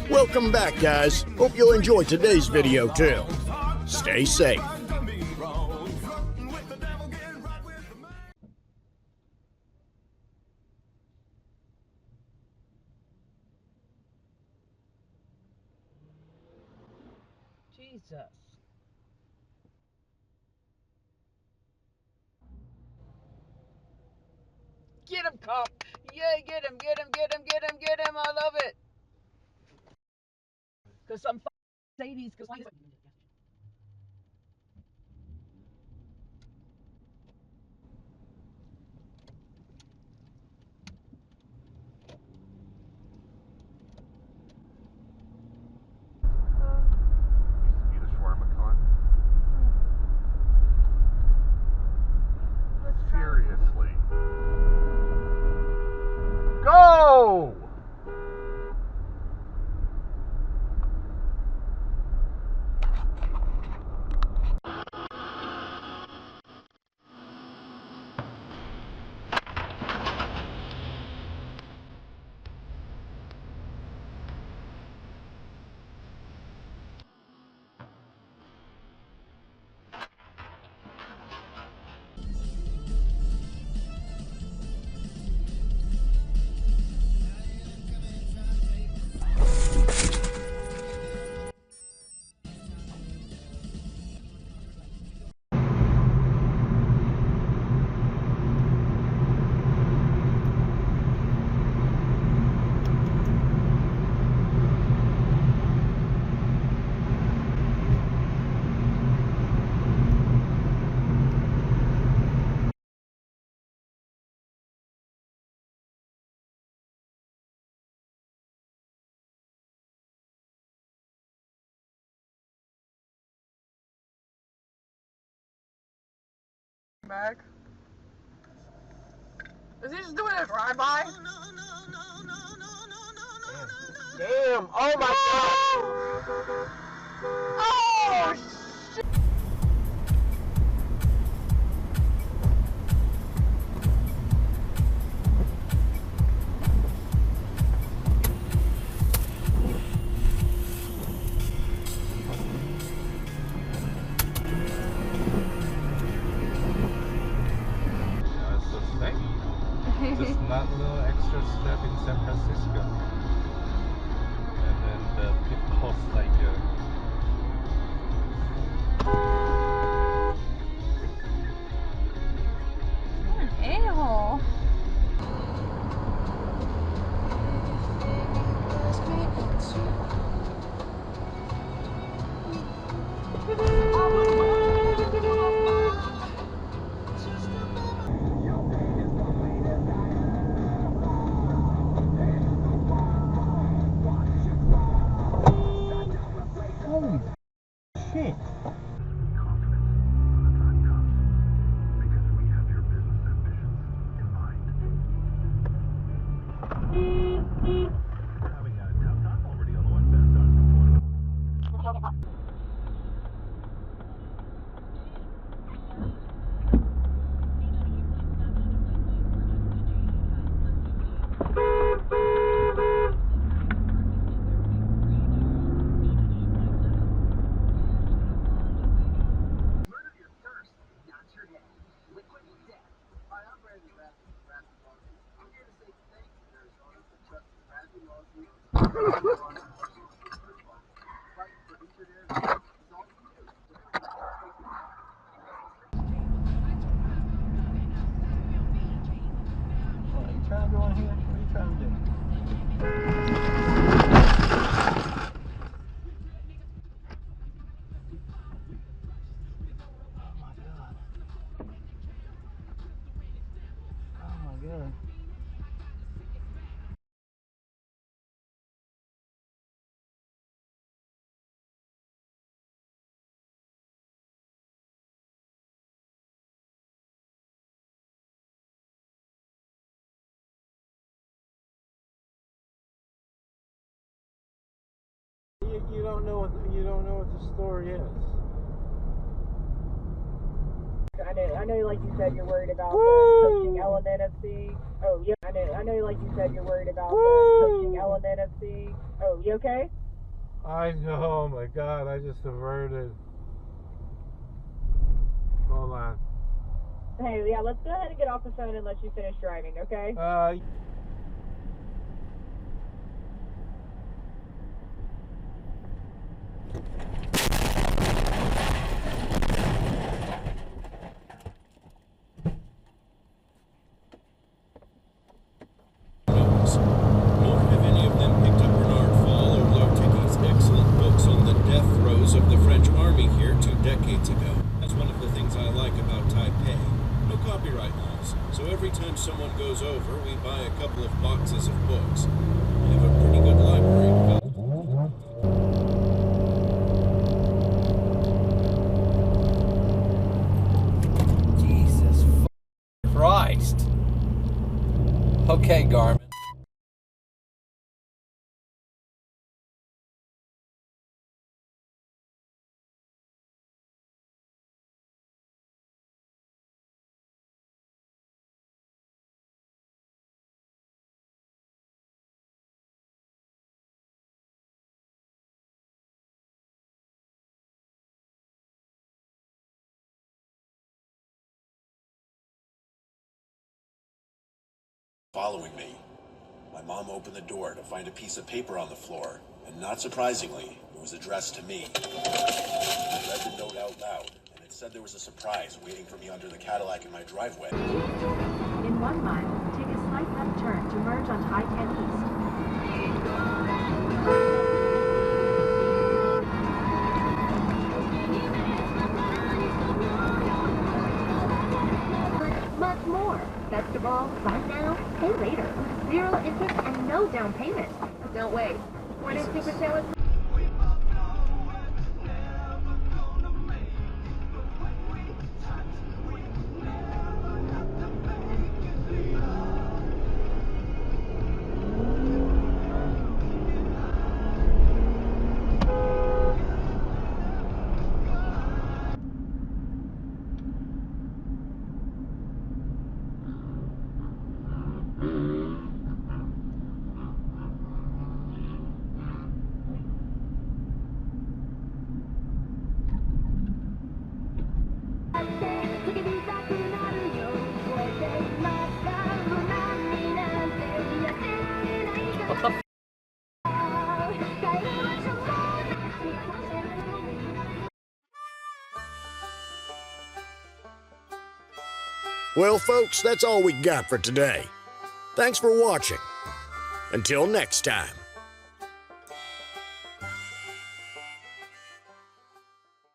Welcome back, guys. Hope you'll enjoy today's video too. Stay safe. Jesus. Get him, cop. Yay, get him, get him, get him, get him, get him. I love it. Because some Sadies, because like... Seriously. Go! Back. Is he just doing a drive-by? Damn! Oh my god! Oh, shit! Just not a little extra step in San Francisco, and then the pit costs like a-hole. holy shit. You don't know what the story is. I know, like you said, you're worried about the coaching element of seeing. Oh, yeah. I know, like you said, you're worried about the coaching element of seeing. Oh, you okay? I know. Oh my God! I just averted. Hold on. Hey, yeah, let's go ahead and get off the phone and let you finish driving, okay? Nor have any of them picked up Bernard Fall or Larticky's excellent books on the death throes of the French army here 2 decades ago. That's one of the things I like about Taipei. No copyright laws, so every time someone goes over, we buy a couple of boxes of books. We have a pretty good library. Jesus Christ. Okay, Garmin. Following me. My mom opened the door to find a piece of paper on the floor, and not surprisingly, it was addressed to me. I read the note out loud, and it said there was a surprise waiting for me under the Cadillac in my driveway. In 1 mile, take a slight left turn to merge onto I-10 East. Much more. Basketball, right now, pay later. 0 interest and no down payment. Don't wait. What is Super Taylor? What the Well, folks, that's all we got for today. Thanks for watching. Until next time.